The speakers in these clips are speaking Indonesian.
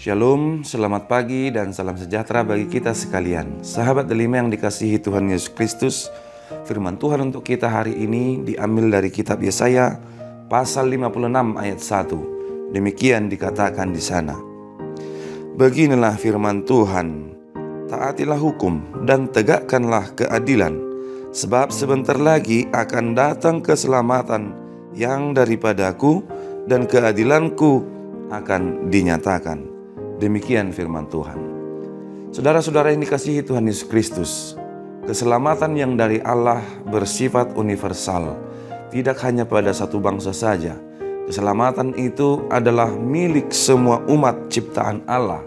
Shalom, selamat pagi dan salam sejahtera bagi kita sekalian. Sahabat Delima yang dikasihi Tuhan Yesus Kristus, firman Tuhan untuk kita hari ini diambil dari kitab Yesaya pasal 56 ayat 1. Demikian dikatakan di sana. Beginilah firman Tuhan, taatilah hukum dan tegakkanlah keadilan, sebab sebentar lagi akan datang keselamatan yang daripadaku dan keadilanku akan dinyatakan. Demikian firman Tuhan. Saudara-saudara yang dikasihi Tuhan Yesus Kristus, keselamatan yang dari Allah bersifat universal, tidak hanya pada satu bangsa saja. Keselamatan itu adalah milik semua umat ciptaan Allah.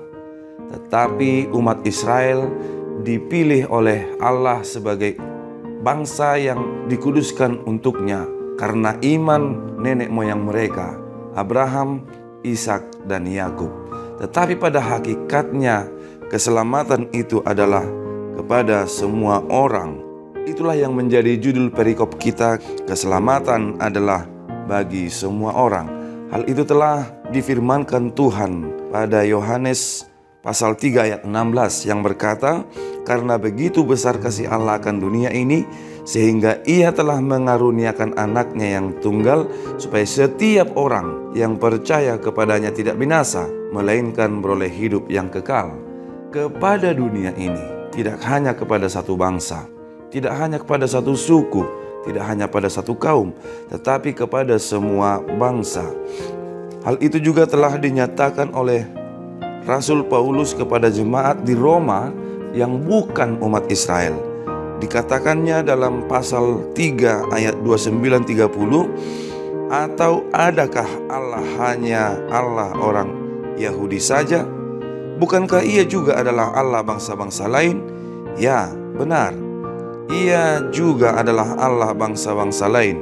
Tetapi umat Israel dipilih oleh Allah sebagai bangsa yang dikuduskan untuknya karena iman nenek moyang mereka, Abraham, Ishak, dan Yakub. Tetapi pada hakikatnya keselamatan itu adalah kepada semua orang. Itulah yang menjadi judul perikop kita, keselamatan adalah bagi semua orang. Hal itu telah difirmankan Tuhan pada Yohanes pasal 3 ayat 16 yang berkata, karena begitu besar kasih Allah akan dunia ini, sehingga ia telah mengaruniakan anaknya yang tunggal, supaya setiap orang yang percaya kepadanya tidak binasa, melainkan beroleh hidup yang kekal. Kepada dunia ini, tidak hanya kepada satu bangsa, tidak hanya kepada satu suku, tidak hanya pada satu kaum, tetapi kepada semua bangsa. Hal itu juga telah dinyatakan oleh Rasul Paulus kepada jemaat di Roma yang bukan umat Israel. Dikatakannya dalam pasal 3 ayat 29-30, atau adakah Allah hanya Allah orang Yahudi saja? Bukankah ia juga adalah Allah bangsa-bangsa lain? Ya, benar. Ia juga adalah Allah bangsa-bangsa lain.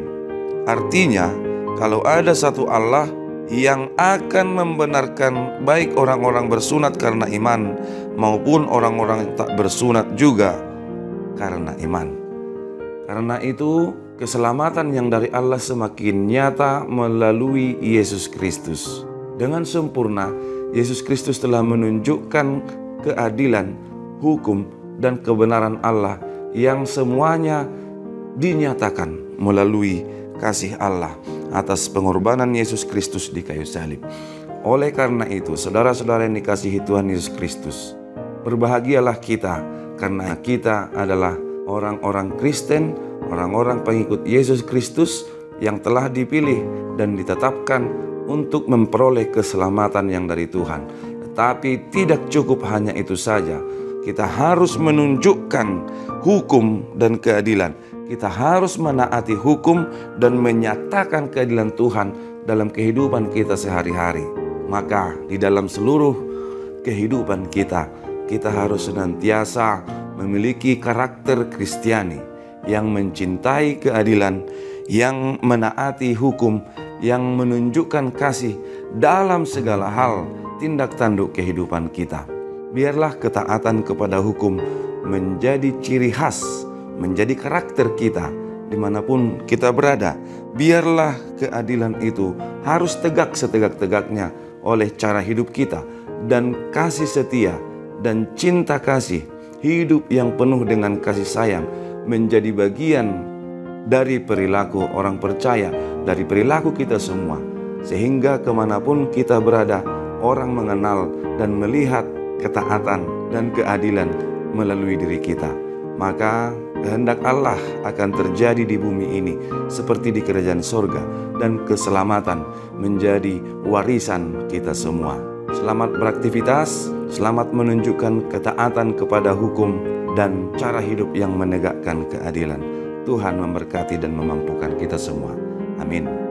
Artinya, kalau ada satu Allah yang akan membenarkan baik orang-orang bersunat karena iman maupun orang-orang yang tak bersunat juga karena iman. Karena itu keselamatan yang dari Allah semakin nyata melalui Yesus Kristus. Dengan sempurna Yesus Kristus telah menunjukkan keadilan, hukum, dan kebenaran Allah yang semuanya dinyatakan melalui kasih Allah atas pengorbanan Yesus Kristus di kayu salib. Oleh karena itu, saudara-saudara yang dikasihi Tuhan Yesus Kristus, berbahagialah kita karena kita adalah orang-orang Kristen, orang-orang pengikut Yesus Kristus yang telah dipilih dan ditetapkan untuk memperoleh keselamatan yang dari Tuhan. Tetapi tidak cukup hanya itu saja. Kita harus menunjukkan hukum dan keadilan. Kita harus menaati hukum dan menyatakan keadilan Tuhan dalam kehidupan kita sehari-hari. Maka di dalam seluruh kehidupan kita, kita harus senantiasa memiliki karakter Kristiani yang mencintai keadilan, yang menaati hukum, yang menunjukkan kasih dalam segala hal tindak tanduk kehidupan kita. Biarlah ketaatan kepada hukum menjadi ciri khas, menjadi karakter kita dimanapun kita berada. Biarlah keadilan itu harus tegak setegak-tegaknya oleh cara hidup kita, dan kasih setia dan cinta kasih, hidup yang penuh dengan kasih sayang menjadi bagian dari perilaku orang percaya, dari perilaku kita semua, sehingga kemanapun kita berada, orang mengenal dan melihat ketaatan dan keadilan melalui diri kita. Maka kehendak Allah akan terjadi di bumi ini seperti di kerajaan sorga, dan keselamatan menjadi warisan kita semua. Selamat beraktivitas, selamat menunjukkan ketaatan kepada hukum dan cara hidup yang menegakkan keadilan. Tuhan memberkati dan memampukan kita semua. Amin.